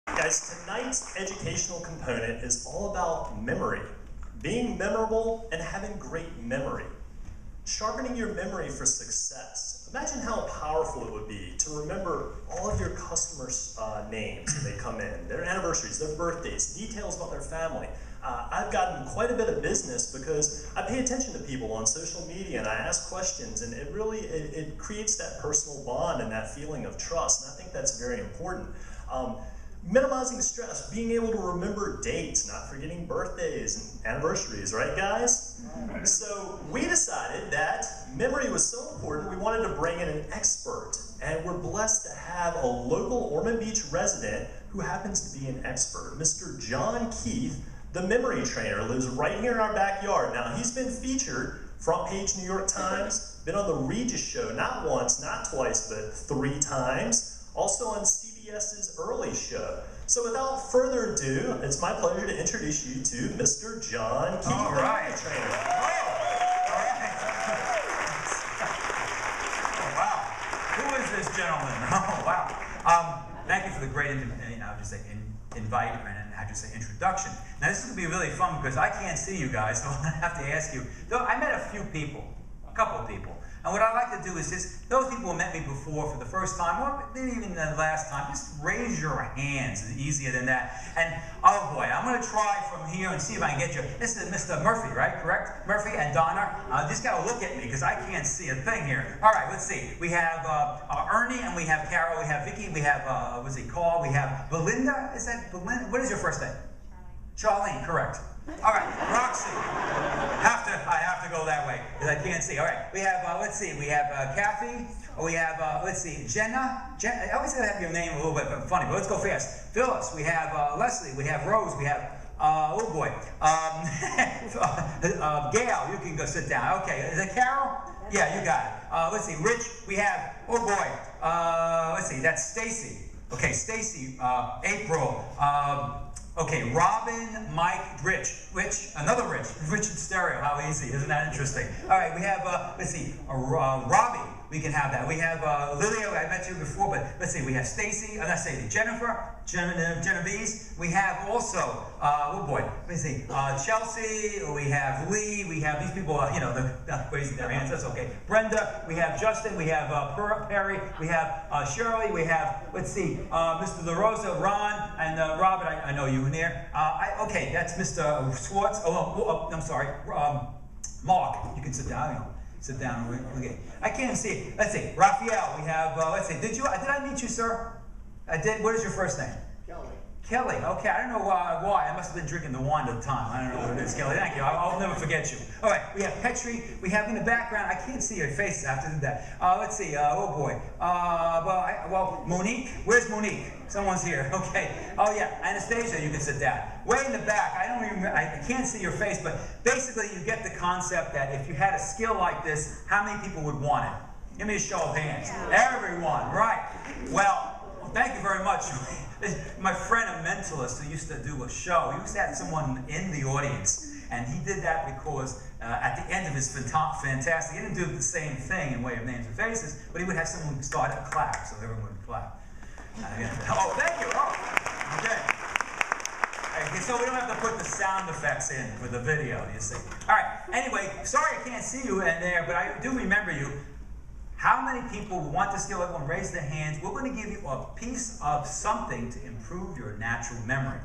Guys, tonight's educational component is all about memory. Being memorable and having great memory. Sharpening your memory for success. Imagine how powerful it would be to remember all of your customers' names when they come in, their anniversaries, their birthdays, details about their family. I've gotten quite a bit of business because I pay attention to people on social media and I ask questions, and it really it creates that personal bond and that feeling of trust, and I think that's very important. Minimizing stress, being able to remember dates, not forgetting birthdays and anniversaries, right guys? So we decided that memory was so important we wanted to bring in an expert, and we're blessed to have a local Ormond Beach resident who happens to be an expert. Mr. Jon Keith, the memory trainer, lives right here in our backyard. Now he's been featured, front page New York Times, been on the Regis show not once, not twice, but 3 times, also on CBS's Early Show. So without further ado, it's my pleasure to introduce you to Mr. Jon Keith, All right. the trainer. All right. Oh, wow. Who is this gentleman? Oh, wow. Thank you for the great invite and I just say introduction. Now this is going to be really fun because I can't see you guys, so I have to ask you. Though I met a few people, a couple of people. And what I like to do is just, those people who met me before for the first time, or maybe even the last time, just raise your hands. It's easier than that. And, oh boy, I'm going to try from here and see if I can get you. This is Mr. Murphy, right? Correct? Murphy and Donna. Just got to look at me because I can't see a thing here. All right, let's see. We have Ernie and we have Carol. We have Vicky. We have, what's he called? We have Belinda. Is that Belinda? What is your first name? Charlene, correct. All right, Roxy. I have to go that way because I can't see. All right, we have, let's see, we have Kathy. We have, let's see, Jenna. I always have your name a little bit funny, but let's go fast. Phyllis. We have Leslie. We have Rose. We have, oh boy, Gail. You can go sit down. Okay, is it Carol? Yeah, you got it. Let's see, Rich. We have, oh boy, let's see, that's Stacy. Okay, Stacy, April. Okay, Robin, Mike, Rich, another Rich in stereo, how easy, isn't that interesting? All right, we have, let's see, Robbie, we can have that. We have Lilia, I met you before, but let's see, we have Stacy, I'm not Stacy, Jennifer, Genevieve, we have also, oh boy, let me see, Chelsea, we have Lee, we have these people, you know, they're raising their hands, that's okay. Brenda, we have Justin, we have Perry, we have Shirley, we have, let's see, Mr. LaRosa, Ron, and Robert, I know you in there. Okay, that's Mr. Schwartz, I'm sorry, Mark, you can sit down, you know. Sit down. Okay. I can't see it. Let's see. Raphael. We have. Let's see. Did I meet you, sir? I did. What is your first name? Kelly. Kelly. Okay. I don't know why. I must have been drinking the wine at the time. I don't know what it is, Kelly. Thank you. I'll never forget you. All right. We have Petri. We have in the background. I can't see your face after that. Let's see. Oh boy. Well, Monique. Where's Monique? Someone's here. Okay. Oh yeah. Anastasia. You can sit down. Way in the back. I can't see your face, but basically you get the concept that if you had a skill like this, how many people would want it? Give me a show of hands. Yeah. Everyone. Right. Well, thank you very much. My friend, a mentalist who used to do a show, he used to have someone in the audience, and he did that because at the end of his fantastic, he didn't do the same thing in way of names and faces, but he would have someone start a clap, so everyone would clap. Oh, thank you. Oh, okay. So we don't have to put the sound effects in for the video, you see. All right. Anyway, sorry I can't see you in there, but I do remember you. How many people want to skill? Everyone raise their hands. We're going to give you a piece of something to improve your natural memory.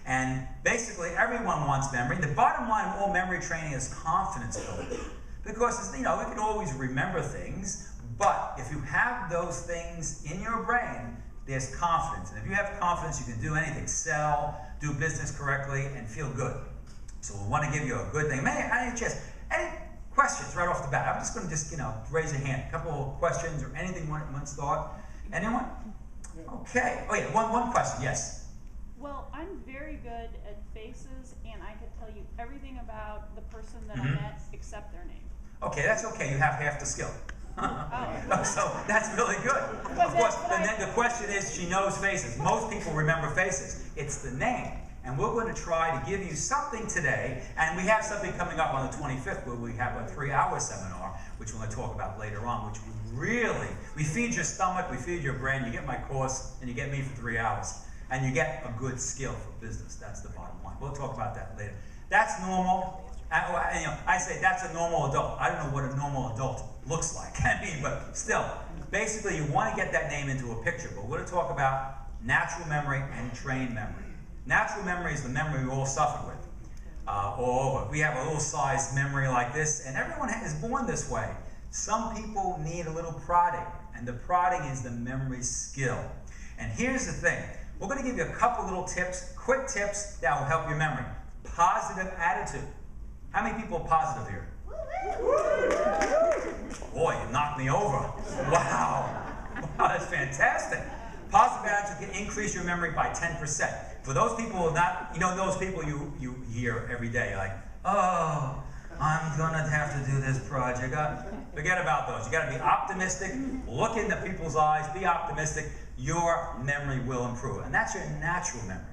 And basically, everyone wants memory. The bottom line of all memory training is confidence building. Because, you know, we can always remember things, but if you have those things in your brain, there's confidence. And if you have confidence, you can do anything. Sell, do business correctly, and feel good. So we want to give you a good thing. Any questions right off the bat? I'm just going to you know, raise your hand. A couple of questions or anything one thought. Anyone? Okay. Oh yeah, one question. Yes. Well, I'm very good at faces, and I could tell you everything about the person that I met except their name. Okay, that's okay. You have half the skill. Oh. So that's really good. Of course, the question is, she knows faces. Most people remember faces. It's the name. And we're going to try to give you something today, and we have something coming up on the 25th where we have a 3-hour seminar, which we're going to talk about later on, which we feed your stomach, we feed your brain, you get my course, and you get me for 3 hours. and you get a good skill for business. That's the bottom line. We'll talk about that later. That's normal. I say that's a normal adult. I don't know what a normal adult looks like. I mean, but still, basically you want to get that name into a picture. But we're going to talk about natural memory and trained memory. Natural memory is the memory we all suffer with. All over. We have a little sized memory like this, and everyone is born this way. Some people need a little prodding, and the prodding is the memory skill. And here's the thing. We're going to give you a couple little tips, quick tips that will help your memory. Positive attitude. How many people are positive here? Boy, you knocked me over. Wow. Wow, that's fantastic. Positive attitude can increase your memory by 10%. For those people who are not, you know, those people you hear every day, like, oh, I'm going to have to do this project. Forget about those. You got to be optimistic. Look into people's eyes. Be optimistic. Your memory will improve. And that's your natural memory.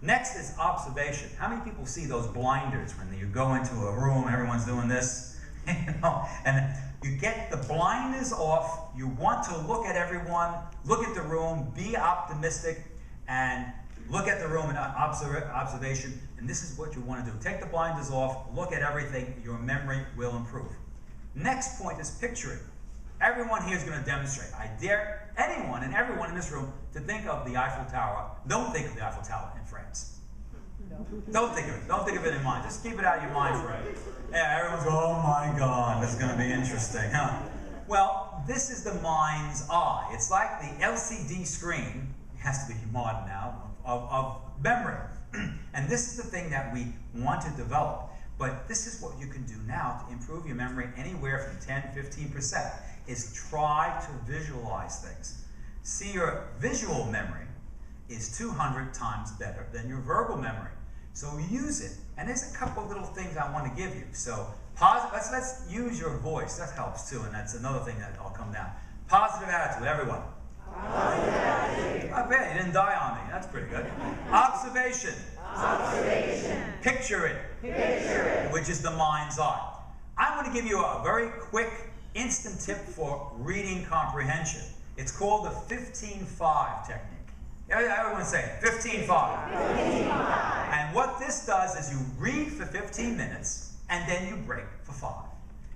Next is observation. How many people see those blinders when you go into a room, everyone's doing this, you know, and you get the blinders off. You want to look at everyone, look at the room, be optimistic, and look at the room in observation. And this is what you want to do. Take the blinders off, look at everything. Your memory will improve. Next point is picturing. Everyone here is going to demonstrate. I dare anyone and everyone in this room to think of the Eiffel Tower. Don't think of the Eiffel Tower in France. Don't think of it. Don't think of it in mind. Just keep it out of your mind for a minute. Yeah, everyone's going, oh my God, this is going to be interesting, huh? Well, this is the mind's eye. It's like the LCD screen, it has to be modern now, of memory. And this is the thing that we want to develop. But this is what you can do now to improve your memory anywhere from 10–15%, is try to visualize things. See, your visual memory is 200 times better than your verbal memory. So use it. And there's a couple little things I want to give you. So let's use your voice. That helps too, and that's another thing that I'll come down. Positive attitude, everyone. Positive attitude. I bet you didn't die on me. That's pretty good. Observation. Observation. Picture it. Picture it. Which is the mind's eye. I'm going to give you a very quick, instant tip for reading comprehension. It's called the 15-5 technique. Everyone say it. 15-5. 15-5. And what this does is you read for 15 minutes, and then you break for 5.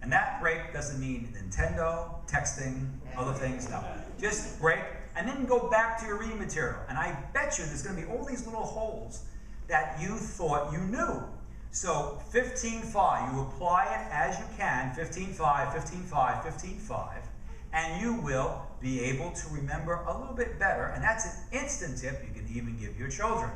And that break doesn't mean Nintendo, texting, other things. No. Just break, and then go back to your reading material. And I bet you there's going to be all these little holes that you thought you knew. So 15-5, you apply it as you can, 15-5, 15-5, 15-5, and you will be able to remember a little bit better. And that's an instant tip you can even give your children,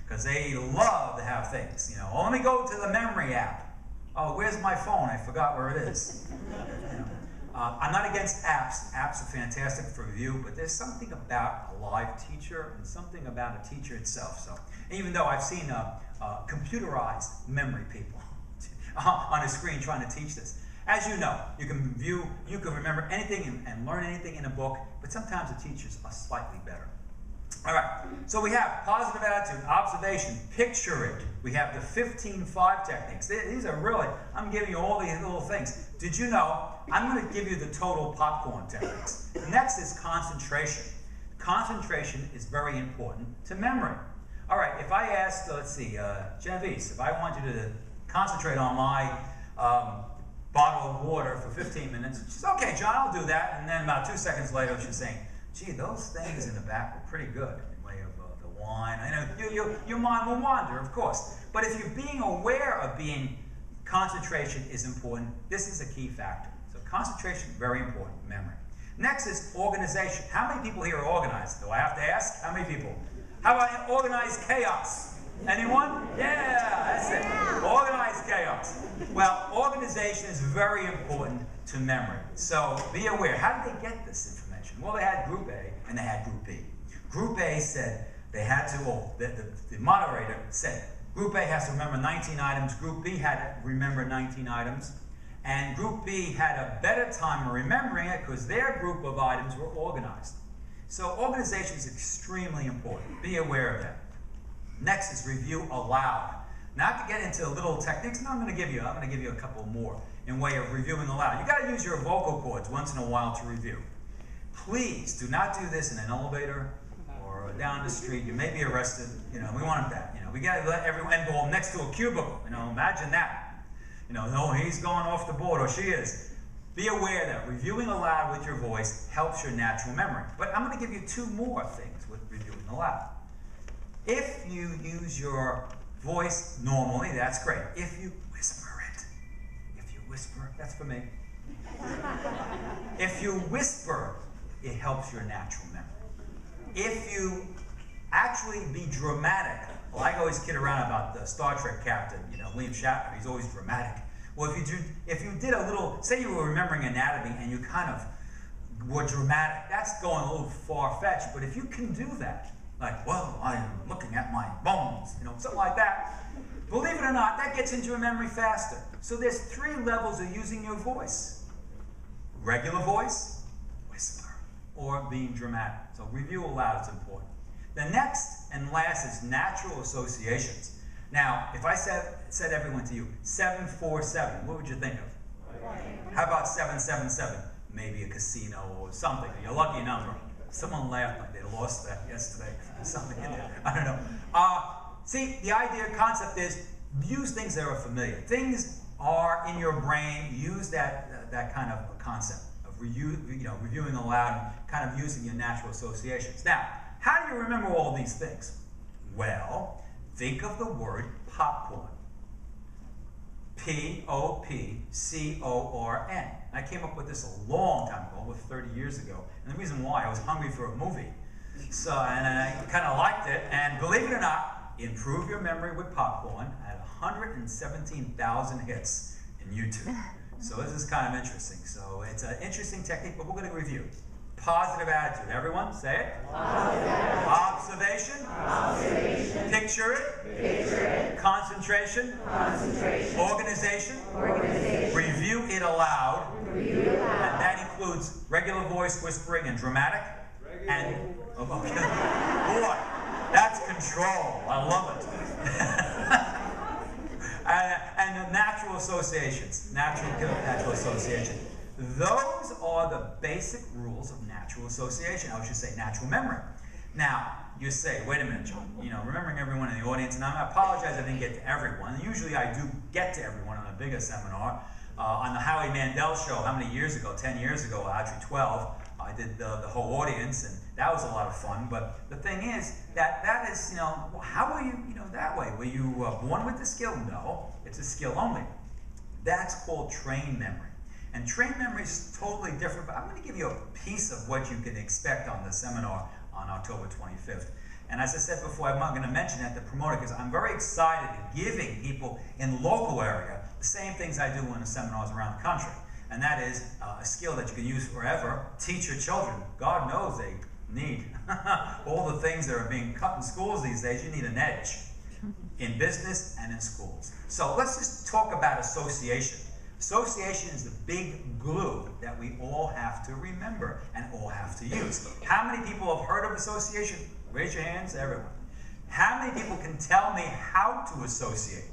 because they love to have things. You know, oh, let me go to the memory app. Oh, where's my phone? I forgot where it is. You know, I'm not against apps. Apps are fantastic for review, but there's something about a live teacher and something about a teacher itself. So even though I've seen computerized memory people on a screen trying to teach this, as you know, you can remember anything and learn anything in a book, but sometimes the teachers are slightly better. All right, so we have positive attitude, observation, picture it. We have the 15-5 techniques. These are really, I'm giving you all these little things. Did you know, I'm going to give you the total popcorn techniques. Next is concentration. Concentration is very important to memory. All right, if I asked, let's see, Genevieve, if I want you to concentrate on my bottle of water for 15 minutes, she's, okay, John, I'll do that. And then about 2 seconds later, she's saying, gee, those things in the back were pretty good in way of the wine. I know your mind will wander, of course. But if you're being aware of concentration is important, this is a key factor. So concentration, very important, memory. Next is organization. How many people here are organized? Do I have to ask? How many people? How about organized chaos? Anyone? Yeah, that's it. Organized chaos. Well, organization is very important to memory. So be aware. How did they get this information? Well, they had Group A and they had Group B. Group A said they had to, the moderator said, Group A has to remember 19 items. Group B had to remember 19 items. And Group B had a better time of remembering it because their group of items were organized. So organization is extremely important. Be aware of that. Next is review aloud. Not to get into little techniques, I'm going to give you a couple more in way of reviewing aloud. You got to use your vocal cords once in a while to review. Please do not do this in an elevator or down the street. You may be arrested. You know, we want that. You know, we got to let everyone go next to a cubicle. You know, imagine that. You know, no, he's going off the board or she is. Be aware that reviewing aloud with your voice helps your natural memory. But I'm going to give you 2 more things with reviewing aloud. If you use your voice normally, that's great. If you whisper that's for me. If you whisper, it helps your natural memory. If you actually be dramatic, well, I always kid around about the Star Trek captain, you know, William Shatner, he's always dramatic. Well, if you did a little, say you were remembering anatomy and you kind of were dramatic, that's going a little far-fetched, but if you can do that, like, well, I am looking at my bones, you know, something like that, believe it or not, that gets into your memory faster. So there's 3 levels of using your voice. Regular voice, whisper, or being dramatic. So review aloud is important. The next and last is natural associations. Now, if I said everyone to you, 747, what would you think of? How about 777? Maybe a casino or something, your lucky number. Someone laughed like they lost that yesterday. Something in there. I don't know. See, the concept is use things that are familiar. Things are in your brain. Use that kind of concept of reviewing aloud and kind of using your natural associations. Now, how do you remember all these things? Well, think of the word popcorn. Popcorn. I came up with this a long time ago, over 30 years ago. And the reason why, I was hungry for a movie. So, and I kind of liked it. And believe it or not, improve your memory with popcorn at 117,000 hits in YouTube. So this is kind of interesting. So it's an interesting technique, but we're going to review. Positive attitude. Everyone, say it. Positive attitude. Observation. Observation. Picture it. Picture it. Concentration. Concentration. Organization. Organization. Review it aloud. Review it aloud. And that includes regular voice, whispering, and dramatic. And boy, that's control. I love it. and the natural associations. Natural association. Those are the basic rules of natural association. I should say natural memory. Now, you say, wait a minute, John, you know, remembering everyone in the audience, and I apologize I didn't get to everyone. Usually I do get to everyone on a bigger seminar. On the Howie Mandel show, how many years ago? 10 years ago, actually 12, I did the whole audience, and that was a lot of fun. But the thing is, that is, you know, how were you, that way? Were you born with the skill? No, it's a skill only. That's called trained memory. And trained memory is totally different, but I'm going to give you a piece of what you can expect on the seminar on October 25th. And as I said before, I'm not going to mention that to promote it because I'm very excited at giving people in local area the same things I do in the seminars around the country. And that is a skill that you can use forever. Teach your children. God knows they need all the things that are being cut in schools these days. You need an edge in business and in schools. So let's just talk about association. Association is the big glue that we all have to remember and all have to use. How many people have heard of association? Raise your hands, everyone. How many people can tell me how to associate?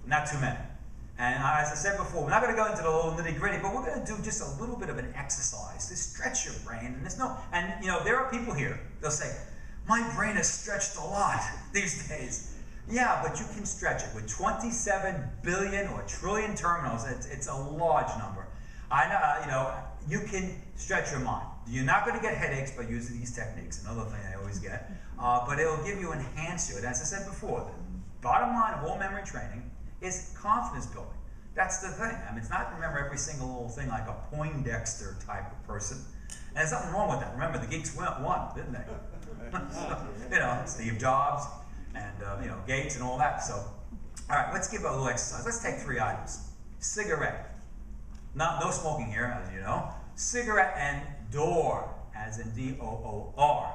Not too many. And as I said before, we're not going to go into the little nitty-gritty, but we're going to do just a little bit of an exercise to stretch your brain. And there are people here, they'll say, my brain is stretched a lot these days. Yeah, but you can stretch it. With 27 billion or trillion terminals, it's a large number. I know, you can stretch your mind. You're not going to get headaches by using these techniques, another thing I always get. But it'll give you, enhance you. And as I said before, the bottom line of all memory training is confidence building. That's the thing. I mean, it's not remember every single little thing like a Poindexter type of person. And there's nothing wrong with that. Remember, the geeks won, didn't they? So, Steve Jobs and Gates and all that. So, all right, let's give a little exercise. Let's take 3 items. Cigarette. No smoking here, as you know. Cigarette and door, as in D-O-O-R.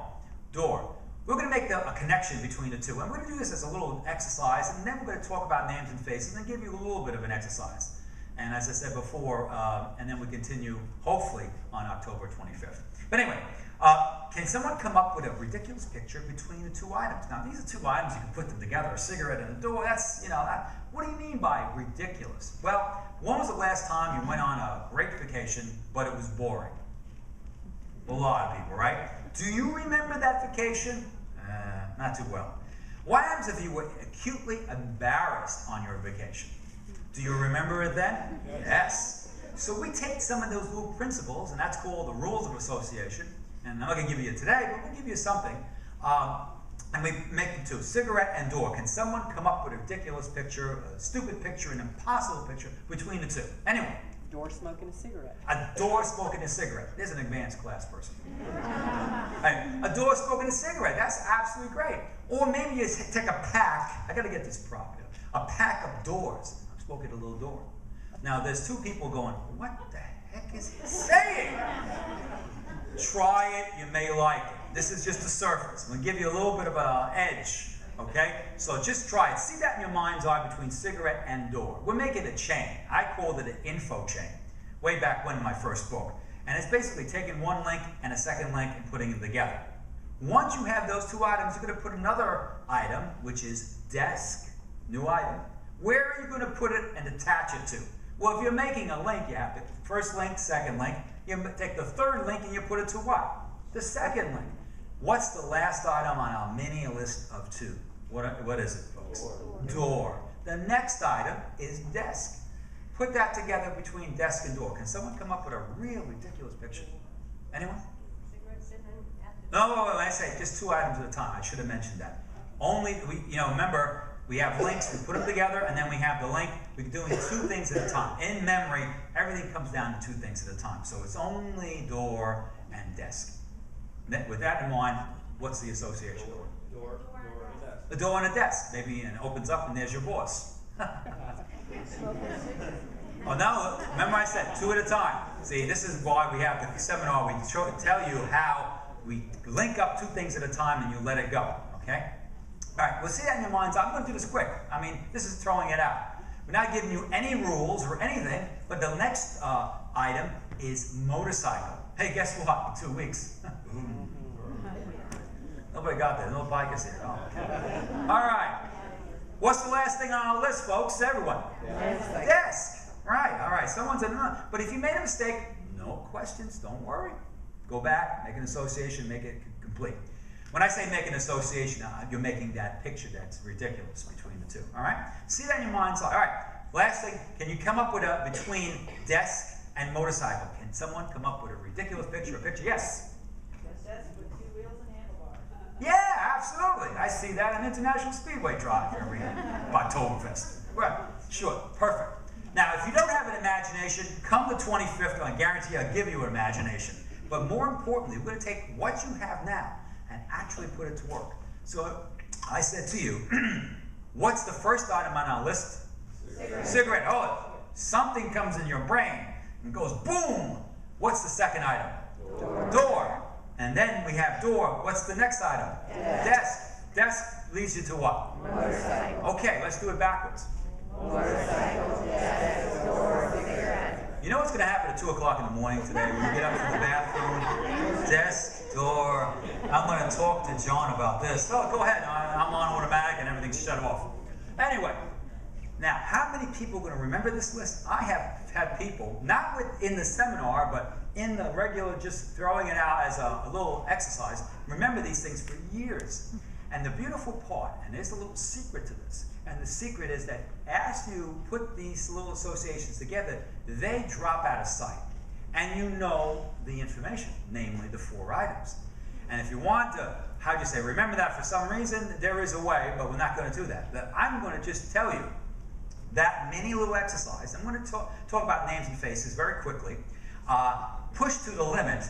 Door. We're going to make a connection between the two. And we're going to do this as a little exercise, and then we're going to talk about names and faces, and then give you a little bit of an exercise. And as I said before, and then we continue, hopefully, on October 25th. But anyway, can someone come up with a ridiculous picture between the 2 items? Now, these are 2 items, you can put them together, a cigarette and a door. That's, what do you mean by ridiculous? Well, when was the last time you went on a great vacation, but it was boring? A lot of people, right? Do you remember that vacation? Not too well. What happens if you were acutely embarrassed on your vacation? Do you remember it then? Yes. So we take some of those little principles, and that's called the rules of association. And I'm not going to give you it today, but we'll give you something. And we make them two, cigarette and door. Can someone come up with a ridiculous picture, a stupid picture, an impossible picture between the two? Anyone? Door smoking a cigarette. A door smoking a cigarette. There's an advanced class person. Hey, a door smoking a cigarette. That's absolutely great. Or maybe you take a pack. I got to get this prop here. A pack of doors. I'm smoking a little door. Now there's two people going, what the heck is he saying? Try it. You may like it. This is just the surface. I'm going to give you a little bit of an edge. Okay? So just try it. See that in your mind's eye between cigarette and door. We're making a chain. I called it an info chain way back when in my first book. And it's basically taking one link and a second link and putting them together. Once you have those two items, you're going to put another item, which is desk, new item. Where are you going to put it and attach it to? Well, if you're making a link, you have the first link, second link. You take the third link and you put it to what? The second link. What's the last item on our mini list of two? What is it, folks? Door. The next item is desk. Put that together between desk and door. Can someone come up with a real ridiculous picture? Anyone? No, I say just two items at a time. I should have mentioned that. Only, remember, we have links, we put them together, and then we have the link. We're doing two things at a time. In memory, everything comes down to two things at a time. So it's only door and desk. With that in mind, what's the association? Door and a desk. The door and a desk. Maybe it opens up and there's your boss. Oh, now, remember I said two at a time. See, this is why we have the seminar. We tell you how we link up two things at a time and you let it go. Okay? All right, well, see that in your minds. I'm going to do this quick. I mean, this is throwing it out. We're not giving you any rules or anything, but the next item is motorcycle. Hey, guess what? In 2 weeks. Nobody got that. No bikers here. Oh, okay. All right. What's the last thing on our list, folks? Everyone. Desk. Right. All right. Someone said no. But if you made a mistake, no questions. Don't worry. Go back, make an association, make it complete. When I say make an association, you're making that picture that's ridiculous between the two. All right? See that in your mind's eye. All right. Last thing, can you come up with a between desk and motorcycle? Can someone come up with a ridiculous picture? A picture? Yes. Desk with 2 wheels and handlebars. Yeah, absolutely. I see that on International Speedway Drive every Oktoberfest. Well, sure, perfect. Now, if you don't have an imagination, come the 25th, I guarantee I'll give you an imagination. But more importantly, we're going to take what you have now and actually put it to work. So I said to you, what's the first item on our list? Cigarette. Oh, something comes in your brain and goes boom. What's the second item? Door. And then we have door. What's the next item? Desk. Desk leads you to what? Motorcycle. Okay, let's do it backwards. Motorcycle, desk, door, cigarette. You know what's going to happen at 2 o'clock in the morning today when you get up from the bathroom? Desk, door. I'm going to talk to John about this. Oh, go ahead. I'm on automatic and everything's shut off. Anyway, now, how many people are going to remember this list? I have had people, not in the seminar, but in the regular, just throwing it out as a little exercise, remember these things for years. And the beautiful part, and there's a little secret to this, and the secret is that as you put these little associations together, they drop out of sight. And you know the information, namely the 4 items. And if you want to, how'd you say, remember that for some reason, there is a way, but we're not going to do that. But I'm going to just tell you that mini little exercise. I'm going to talk about names and faces very quickly. Push to the limit.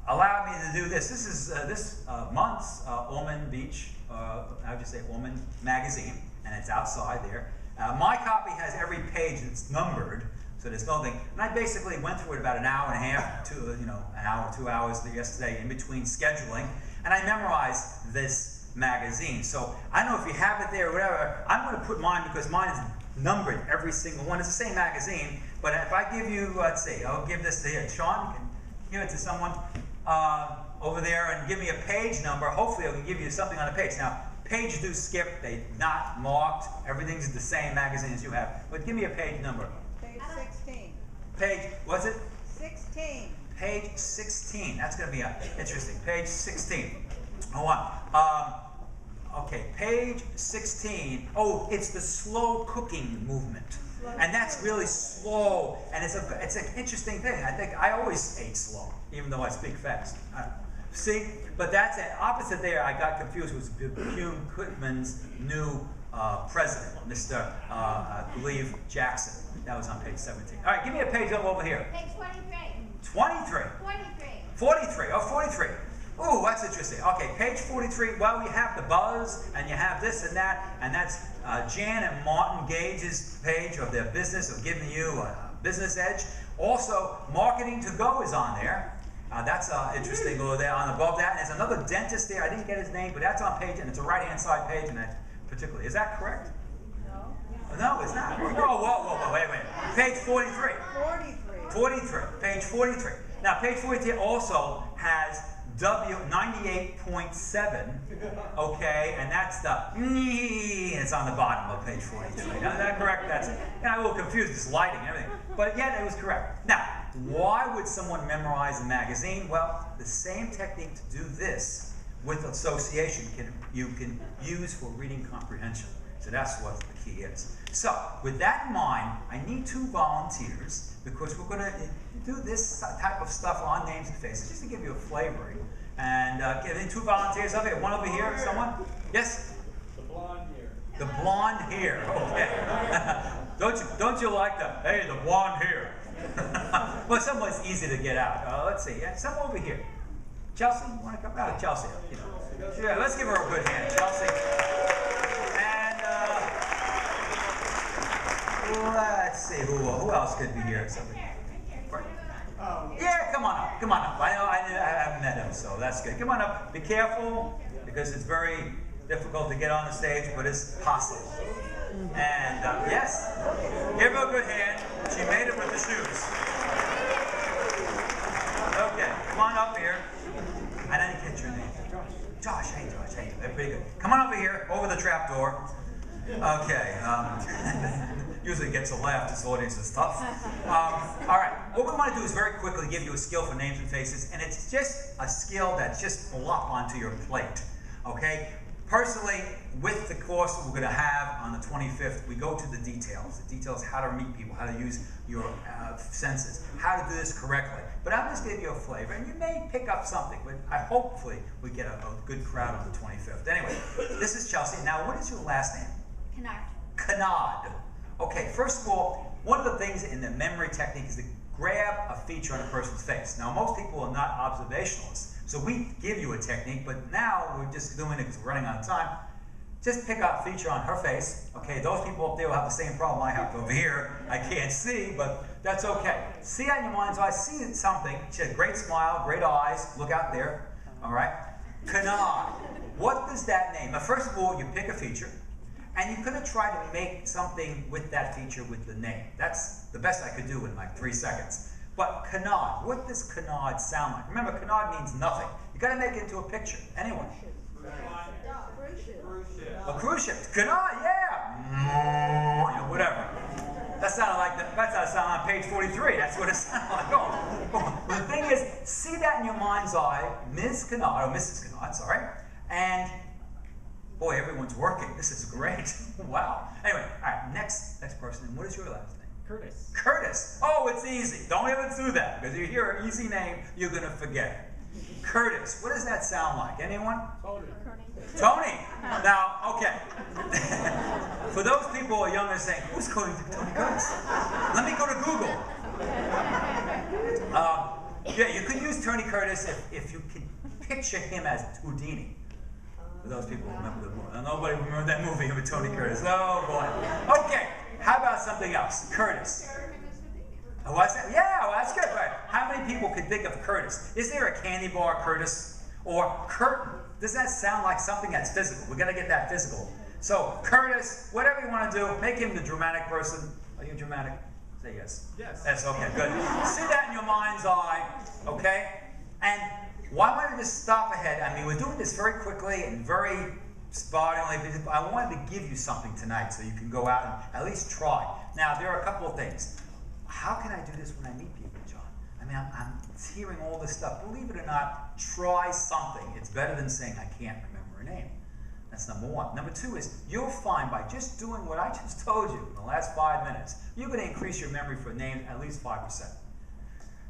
Allow me to do this. This is this month's Almond Beach, how'd you say, Almond magazine, and it's outside there. My copy has every page that's numbered, so there's nothing. And I basically went through it about an hour and a half to, an hour, 2 hours yesterday in between scheduling, and I memorized this magazine. So I don't know if you have it there or whatever. I'm going to put mine because mine is numbered, every single one. It's the same magazine, but if I give you, let's see, I'll give this to you. Sean, you can give it to someone over there and give me a page number. Hopefully I can give you something on the page. Now, page do skip, they're not marked. Everything's the same magazine as you have. But give me a page number. Page 16. Page, what's it? 16. page 16. That's going to be interesting. Page 16. Hold on. Okay, page 16. Oh, it's the slow cooking movement. And that's really slow, and it's an interesting thing. I think I always ate slow, even though I speak fast. See, but that's an opposite there. I got confused with Hume Kutman's new president, Mr. I believe Jackson. That was on page 17. All right, give me a page over here. Page 23. 23. 43. 43. Oh, 43. Ooh, that's interesting. Okay, page 43. Well, you have the buzz, and you have this and that, and that's Jan and Martin Gage's page of their business, of giving you a business edge. Also, Marketing to Go is on there. That's interesting over there on above that. And there's another dentist there. I didn't get his name, but that's on page, and it's a right-hand side page, and that's particularly. Is that correct? No. No, it's not. No, whoa, wait. Page 43. 43. Page 43. Now, page 43 also has W98.7, okay, and that's the it's on the bottom of page 43. Now, is that correct? That's it. And I will confuse this lighting and everything, but yet it was correct. Now, why would someone memorize a magazine? Well, the same technique to do this with association you can use for reading comprehension. So that's what the key is. So, with that in mind, I need 2 volunteers because we're going to do this type of stuff on names and faces just to give you a flavoring. And getting 2 volunteers over here. One over here, someone? Yes? The blonde hair. The blonde hair. Okay. don't you like the, hey, the blonde hair? Well, someone's easy to get out. Let's see. Someone over here. Chelsea, you want to come out? Chelsea. You know. Yeah, let's give her a good hand, Chelsea. And let's see who else could be here. Yeah, come on up. Come on up. I haven't met him, so that's good. Come on up. Be careful because it's very difficult to get on the stage, but it's possible. And yes, give her a good hand. She made it with the shoes. Okay, come on up here. I didn't catch your name. Josh. Hey, Josh. Hey, pretty good. Come on over here, over the trap door. Okay. Usually gets a laugh. This audience is tough. All right. What we want to do is very quickly give you a skill for names and faces, and it's just a skill that's just plop onto your plate. Okay. Personally, with the course that we're going to have on the 25th, we go to the details. The details how to meet people, how to use your senses, how to do this correctly. But I'm just giving you a flavor, and you may pick up something, but hopefully we get a good crowd on the 25th. Anyway, this is Chelsea. Now, what is your last name? Canard. Okay, first of all, one of the things in the memory technique is to grab a feature on a person's face. Now, most people are not observationalists, so we give you a technique, but now we're just doing it because we're running out of time. Just pick out a feature on her face. Okay, those people up there will have the same problem I have over here. I can't see, but that's okay. See that in your mind's eye. See something. She has a great smile, great eyes. Look out there. All right. Canard. What does that mean? Now, first of all, you pick a feature, and you could have tried to make something with that feature with the name. That's the best I could do in like 3 seconds. But canard, what does canard sound like? Remember, canard means nothing. You got to make it into a picture. Anyone? A cruise ship. Canard, yeah. You know, whatever. That sounded like that's how it sounded on page 43. That's what it sounded like. Oh. The thing is, see that in your mind's eye, Ms. Canard, or Mrs. Canard, sorry, and boy, everyone's working. This is great. Wow. Anyway, all right, next person. What is your last name? Curtis. Curtis. Oh, it's easy. Don't ever do that, because if you hear an easy name, you're going to forget it. Curtis. What does that sound like? Anyone? Tony. Now, okay. For those people who are younger saying, who's calling Tony Curtis? Let me go to Google. Yeah, you could use Tony Curtis if you can picture him as Houdini. For those people who remember the movie. Nobody remember that movie with Tony Curtis. Oh, boy. Okay. How about something else? Curtis. What's that? Yeah, well, that's good. Right. How many people can think of Curtis? Is there a candy bar Curtis? Or Curtin? Does that sound like something that's physical? We're going to get that physical. So, Curtis, whatever you want to do, make him the dramatic person. Are you dramatic? Say yes. Yes. That's okay, good. See that in your mind's eye, okay? And why don't we just stop ahead? I mean, we're doing this very quickly and very sporadically. I wanted to give you something tonight so you can go out and at least try. Now, there are a couple of things. How can I do this when I meet people, John? I mean, I'm hearing all this stuff. Believe it or not, try something. It's better than saying, I can't remember a name. That's number one. Number two is, you'll find by just doing what I just told you in the last 5 minutes, you're going to increase your memory for names at least 5%.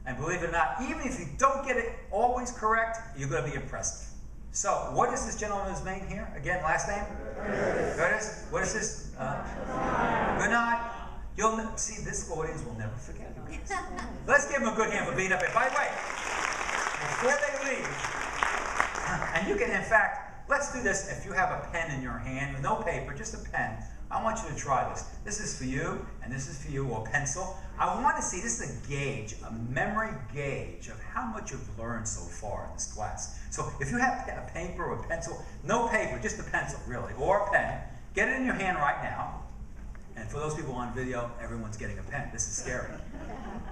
And believe it or not, even if you don't get it always correct, you're going to be impressive. So, what is this gentleman's name here? Again, last name? Curtis. What is this? Bernard. You'll see, this audience will never forget you. Let's give him a good hand for being up here. By the way, before they leave, and you can, in fact, let's do this. If you have a pen in your hand, with no paper, just a pen, I want you to try this. This is for you, and this is for you, or pencil. I want to see, this is a gauge, a memory gauge of how much you've learned so far in this class. So if you have a paper or a pencil, no paper, just a pencil, really, or a pen, get it in your hand right now. And for those people on video, everyone's getting a pen. This is scary.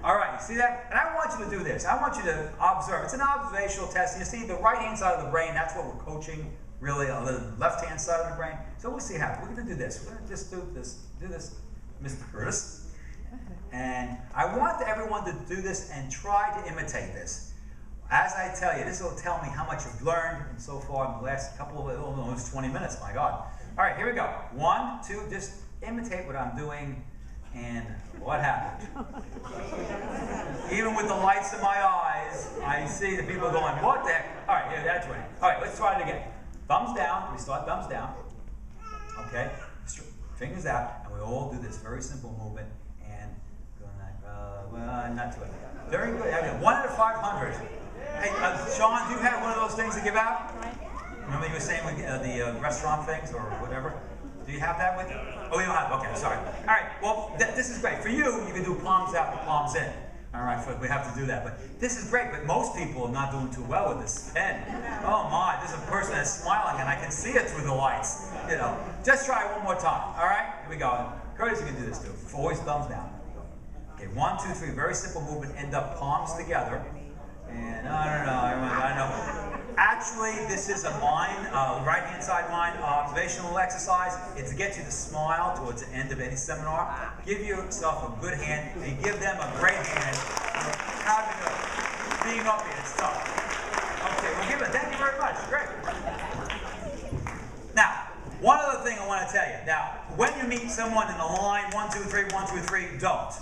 All right, you see that? And I want you to do this. I want you to observe. It's an observational test. You see, the right-hand side of the brain, that's what we're coaching, really, on the left-hand side of the brain. So we'll see how. We're going to do this. We're going to just do this, Mr. Curtis. And I want everyone to do this and try to imitate this. As I tell you, this will tell me how much you've learned so far in the last couple of, almost 20 minutes, my God. All right, here we go. 1, 2, just imitate what I'm doing, and what happened? Even with the lights in my eyes, I see the people going, what the heck? All right, yeah, that's right. All right, let's try it again. Thumbs down. We start thumbs down. Okay, fingers out, and we all do this very simple movement, and not too much. Very good. 1 out of 500. Hey, Sean, do you have one of those things to give out? Remember you were saying with the restaurant things or whatever? Do you have that with you? Oh, you don't have it. Okay, sorry. All right, well, this is great. For you, you can do palms out and palms in. All right, we have to do that. But this is great, but most people are not doing too well with this pen. Oh, my, there's a person that's smiling, and I can see it through the lights. You know, just try it one more time. All right, here we go. Curtis, you can do this, too. Always thumbs down. Okay, 1, 2, 3, very simple movement. End up palms together. And I know. Actually, this is a mind, right-hand side mind, observational exercise. It's to get you to smile towards the end of any seminar. Give yourself a good hand, and give them a great hand. Being up here, it's tough. Okay, we'll give it. Thank you very much. Great. Now, one other thing I want to tell you. Now, when you meet someone in the line, 1, 2, 3, 1, 2, 3, don't.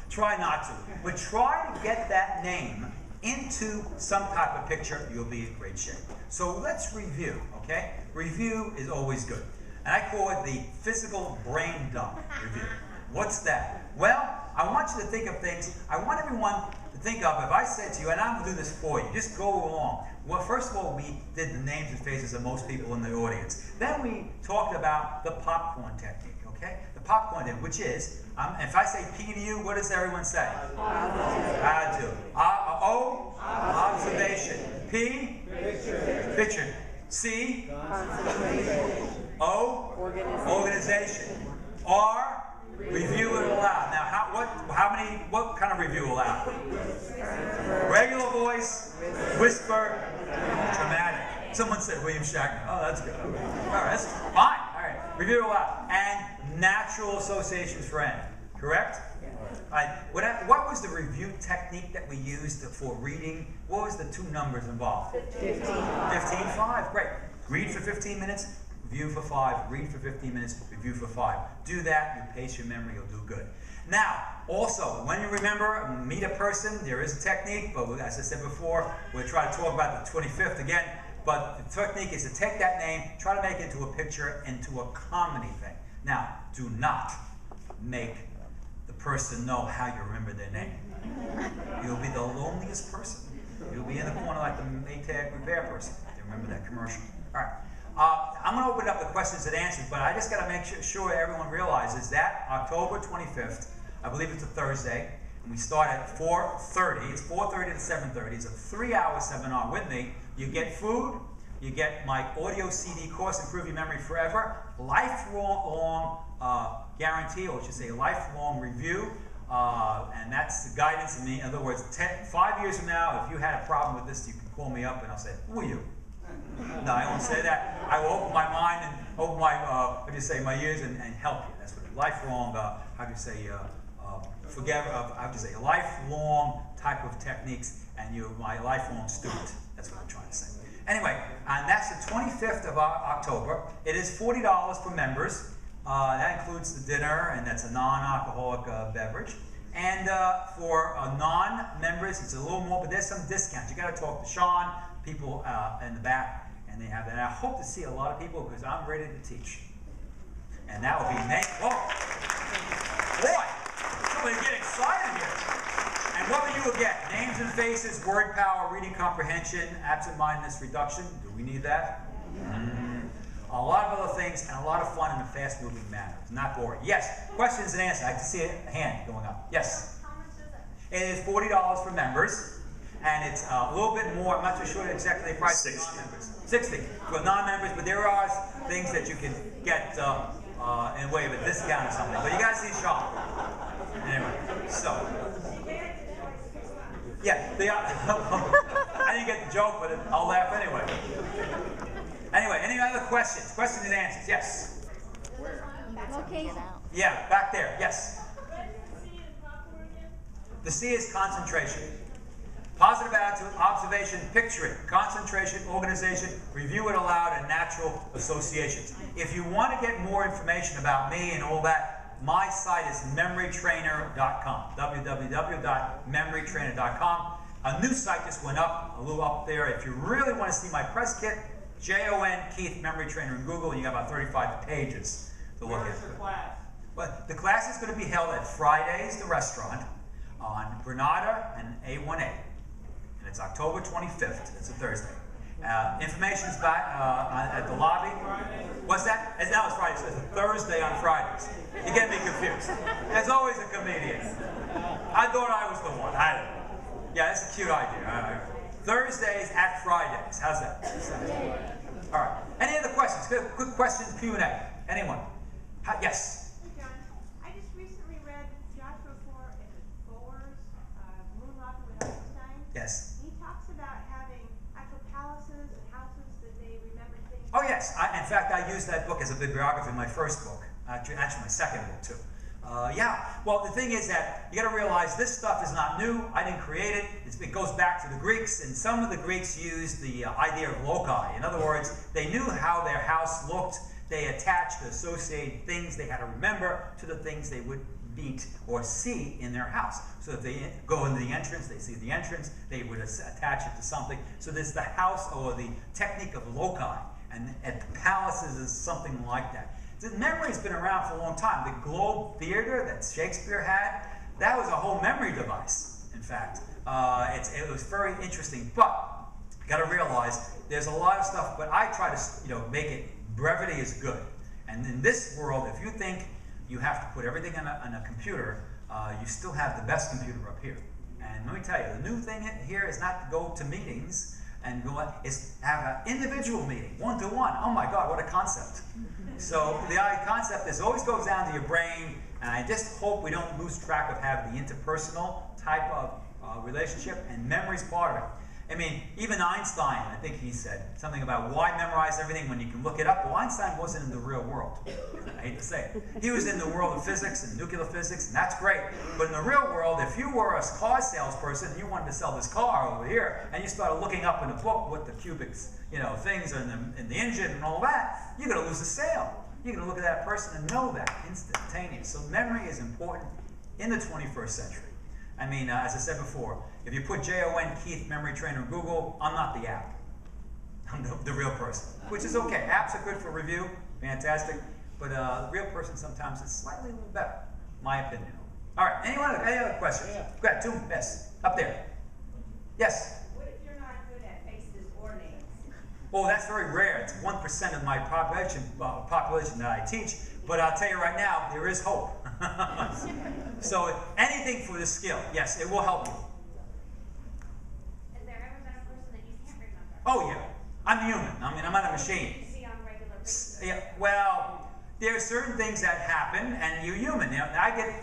Try not to. But try to get that name into some type of picture. You'll be in great shape. So let's review, okay? Review is always good. And I call it the physical brain dump review. What's that? Well, I want you to think of things. I want everyone to think of, if I said to you, and I'm going to do this for you, just go along. Well, first of all, we did the names and faces of most people in the audience. Then we talked about the popcorn technique, okay? The popcorn technique, which is, if I say P to you, what does everyone say? I do. O, observation. P, picture. C, O, organization. R, review it aloud. Now, what kind of review aloud? Regular voice, whisper, dramatic. Someone said William Shatner. Oh, that's good. All right, that's fine. All right, review it aloud. And natural associations for N. Correct? What was the review technique that we used for reading? What was the 2 numbers involved? 15. 5. Great. Read for 15 minutes, review for 5. Read for 15 minutes, review for 5. Do that, you pace your memory, you'll do good. Now, also, when you remember, meet a person, there is a technique, but as I said before, we'll try to talk about the 25th again. But the technique is to take that name, try to make it into a picture, into a comedy thing. Now, do not make the person know how you remember their name. You'll be the loneliest person. You'll be in the corner like the Maytag repair person. You remember that commercial. All right. I'm going to open up the questions and answers, but I just got to make sure everyone realizes that October 25th, I believe it's a Thursday, and we start at 4:30. It's 4:30 to 7:30. It's a 3-hour seminar with me. You get food. You get my audio CD course, Improve Your Memory Forever, lifelong guarantee, or I should say lifelong review, and that's the guidance in me. In other words, 5 years from now, if you had a problem with this, you can call me up and I'll say, who are you? No, I won't say that. I will open my mind and open my, my ears and help you. That's what lifelong, lifelong type of techniques. and you're my lifelong student. That's what I'm trying to say. Anyway, and that's the 25th of October. It is $40 for members. That includes the dinner, and that's a non-alcoholic beverage. And for non-members, it's a little more, but there's some discounts. You got to talk to Sean, people in the back, and they have that. And I hope to see a lot of people because I'm ready to teach. And that will be next. Whoa! Boy, somebody get excited here. And what will you get? Names and faces, word power, reading comprehension, absent-mindedness reduction. Do we need that? A lot of other things, and a lot of fun in a fast-moving manner. It's not boring. Yes, questions and answers. I can see a hand going up. Yes? How much is it? It is $40 for members, and it's a little bit more. I'm not too sure exactly the price for non-members. 60 for non-members, but there are things that you can get in way of a discount or something. But you got to see Sean. Anyway, so. Yeah, I didn't get the joke, but I'll laugh anyway. Anyway, any other questions? Questions and answers? Yes. Location. Yeah, back there. Yes. The C is concentration. Positive attitude, observation, picturing, concentration, organization, review it aloud, and natural associations. If you want to get more information about me and all that, my site is memorytrainer.com. www.memorytrainer.com. A new site just went up, a little up there. If you really want to see my press kit, Jon Keith Memory Trainer in Google, and you got about 35 pages to look at. Where's your class? But the class is going to be held at Fridays, the restaurant, on Granada and A1A. And it's October 25th. It's a Thursday. Information's back at the lobby. What's that? Now it's Friday, so it's a Thursday on Fridays. You get me confused. There's always a comedian. I thought I was the one. Yeah, that's a cute idea. Thursdays at Fridays. How's that? All right. Any other questions? Quick questions, Q&A. Anyone? Yes? Hey, John. I just recently read Joshua Foer's Moon Rocking with Einstein. Yes. He talks about having actual palaces and houses that they remember things. Oh, yes. In fact, I used that book as a bibliography in my first book. Actually, my second book, too. Yeah. Well, the thing is that you got to realize this stuff is not new. I didn't create it. It goes back to the Greeks, and some of the Greeks used the idea of loci. In other words, they knew how their house looked. They attached, associated things they had to remember to the things they would meet or see in their house. So if they go into the entrance, they see the entrance, they would attach it to something. So there's the house or the technique of loci, and at the palaces is something like that. The memory's been around for a long time. The Globe Theater that Shakespeare had, that was a whole memory device, in fact. It was very interesting, but you got to realize there's a lot of stuff, but I try to make it, brevity is good. And in this world, if you think you have to put everything on a computer, you still have the best computer up here. And let me tell you, the new thing here is not to go to meetings and is have an individual meeting, one-to-one. Oh my God, what a concept. So the concept is always goes down to your brain, and I just hope we don't lose track of having the interpersonal type of relationship, and memory's part of it. I mean, even Einstein, I think he said something about why memorize everything when you can look it up. Well, Einstein wasn't in the real world. I hate to say it. He was in the world of physics and nuclear physics, and that's great. But in the real world, if you were a car salesperson and you wanted to sell this car over here, and you started looking up in a book what the cubics, things are in the engine and all that, you're going to lose the sale. You're going to look at that person and know that instantaneous. So memory is important in the 21st century. I mean, as I said before, if you put Jon Keith Memory Trainer in Google, I'm not the app. I'm the real person, which is okay. Apps are good for review, fantastic, but the real person sometimes is slightly a little better, my opinion. All right, any other questions? Yeah. Go ahead, two, yes, up there. Yes? What if you're not good at faces or names? Oh, that's very rare. It's 1% of my population that I teach, but I'll tell you right now, there is hope. So anything for this skill, yes, it will help you. Has there ever been a person that you can't remember? Oh yeah, I'm human. I mean, I'm not a machine. You see on regular basis? Yeah, well, there are certain things that happen, and you're human. I get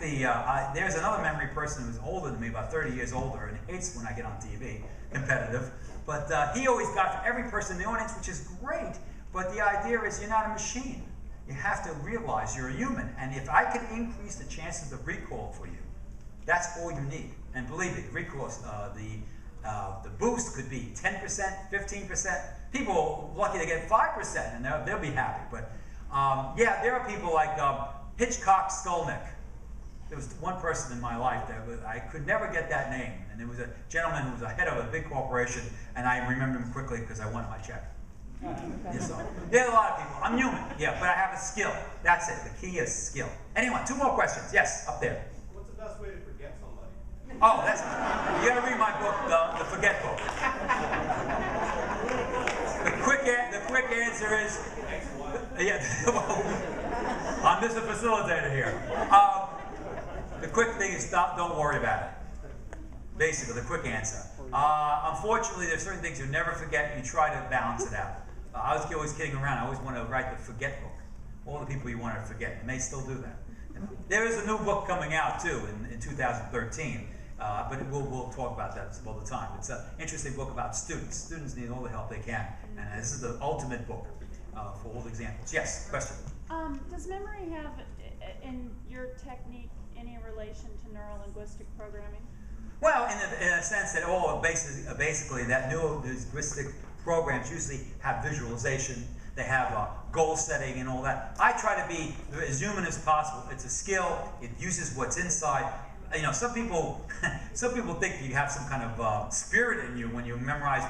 there's another memory person who's older than me, about 30 years older, and hates when I get on TV, competitive. But he always got for every person in the audience, which is great. But the idea is you're not a machine. You have to realize you're a human, and if I can increase the chances of recall for you, that's all you need. And believe me, recall, the The boost could be 10%, 15%. People lucky to get 5%, and they'll be happy. But yeah, there are people like Hitchcock Skolnick. There was one person in my life that I could never get that name, and it was a gentleman who was the head of a big corporation, and I remember him quickly because I won my check. Yeah, so, there are a lot of people. I'm human, yeah, but I have a skill. That's it. The key is skill. Anyone? 2 more questions. Yes, up there. What's the best way to forget somebody? Oh, that's you gotta read my book, the Forget Book. The quick answer is, yeah. I'm just a facilitator here. The quick thing is don't worry about it. Basically, the quick answer. Unfortunately, there's certain things you never forget, and you try to balance it out. I was always kidding around. I always want to write the Forget Book. All the people you want to forget, and they still do that. And there is a new book coming out too in 2013, but we'll talk about that all the time. It's an interesting book about students. Students need all the help they can, and this is the ultimate book for all the examples. Yes, question. Does memory have, in your technique, any relation to neuro-linguistic programming? Well, in a sense that basically that neuro-linguistic programs usually have visualization, they have goal setting and all that. I try to be as human as possible. It's a skill. It uses what's inside. You know, some people think you have some kind of spirit in you when you memorize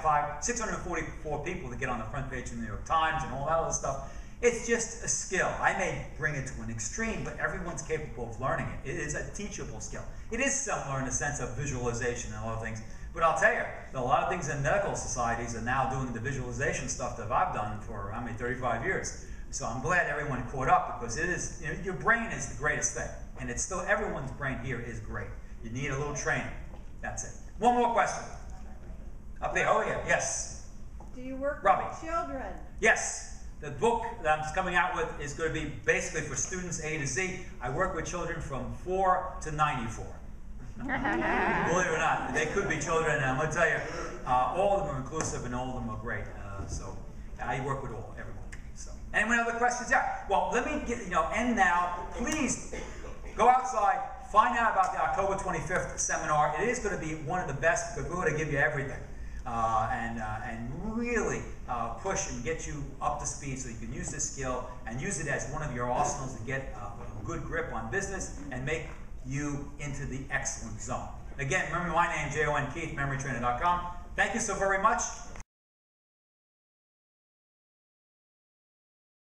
644 people to get on the front page of the New York Times and all that other stuff. It's just a skill. I may bring it to an extreme, but everyone's capable of learning it. It is a teachable skill. It is similar in the sense of visualization and other things. But I'll tell you, a lot of things in medical societies are now doing the visualization stuff that I've done for, 35 years. So I'm glad everyone caught up, because it is, your brain is the greatest thing. And it's still, everyone's brain here is great. You need a little training. That's it. One more question. Up there. Oh, yeah. Yes. Do you work Robbie. with children? Yes. The book that I'm coming out with is going to be basically for students A to Z. I work with children from 4 to 94. Believe it or not, they could be children, and I'm going to tell you, all of them are inclusive and all of them are great. So I work with everyone. So, anyone other questions? Yeah. Well, let me end now. Please go outside, find out about the October 25th seminar. It is going to be one of the best, because we're going to give you everything. And really push and get you up to speed so you can use this skill and use it as one of your arsenals to get a good grip on business and make you into the excellent zone. Again, remember my name, Jon Keith, memorytrainer.com. Thank you so very much.